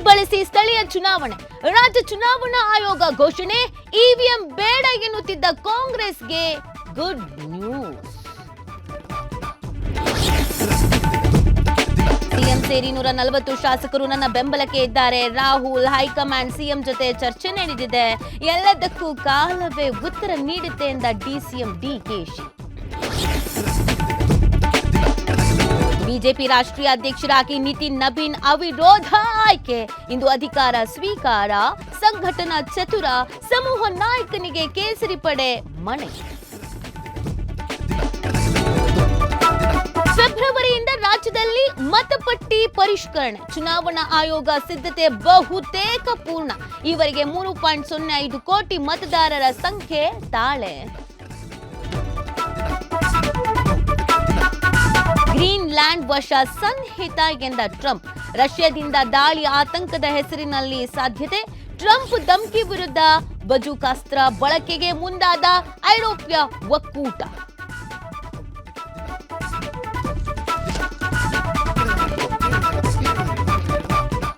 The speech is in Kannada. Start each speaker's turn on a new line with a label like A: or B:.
A: ಬಳಸಿ ಸ್ಥಳೀಯ ಚುನಾವಣೆ. ರಾಜ್ಯ ಚುನಾವಣಾ ಆಯೋಗ ಘೋಷಣೆ. ಇವಿಎಂ ಬೇಡ ಎನ್ನುತ್ತಿದ್ದ ಕಾಂಗ್ರೆಸ್ಗೆ ಗುಡ್ ನ್ಯೂಸ್. ಸಿಎಂ ಸೇರಿ 140 ಶಾಸಕರು ನನ್ನ ಬೆಂಬಲಕ್ಕೆ ಇದ್ದಾರೆ. ರಾಹುಲ್ ಹೈಕಮಾಂಡ್ ಸಿಎಂ ಜೊತೆ ಚರ್ಚೆ ನಡೆದಿದೆ. ಎಲ್ಲದಕ್ಕೂ ಕಾಲವೇ ಉತ್ತರ ನೀಡುತ್ತೆ ಎಂದ ಡಿಸಿಎಂ ಡಿಕೆಶಿ. ಬಿಜೆಪಿ ರಾಷ್ಟ್ರೀಯ ಅಧ್ಯಕ್ಷರಾಗಿ ನಿತಿನ್ ನಬೀನ್ ಅವಿರೋಧ ಆಯ್ಕೆ. ಇಂದು ಅಧಿಕಾರ ಸ್ವೀಕಾರ. ಸಂಘಟನಾ ಚತುರ ಸಮೂಹ ನಾಯಕನಿಗೆ ಕೇಸರಿ ಪಡೆ ಮಣೆ. ಫೆಬ್ರವರಿಯಿಂದ ರಾಜ್ಯದಲ್ಲಿ ಮತಪಟ್ಟಿ ಪರಿಷ್ಕರಣೆ. ಚುನಾವಣಾ ಆಯೋಗ ಸಿದ್ಧತೆ ಬಹುತೇಕ ಪೂರ್ಣ. ಈವರೆಗೆ 3.05 ಕೋಟಿ ಮತದಾರರ ಸಂಖ್ಯೆ ತಾಳೆ. ಗ್ರೀನ್ಲ್ಯಾಂಡ್ ವಶ ಸನ್ನಿಹಿತ ಎಂದ ಟ್ರಂಪ್. ರಷ್ಯಾದಿಂದ ದಾಳಿ ಆತಂಕದ ಹೆಸರಿನಲ್ಲಿ ಸಾಧ್ಯತೆ. ಟ್ರಂಪ್ ಧಮಕಿ ವಿರುದ್ಧ ಬಜೂಕಾಸ್ತ್ರ ಬಳಕೆಗೆ ಮುಂದಾದ ಐರೋಪ್ಯ ಒಕ್ಕೂಟ.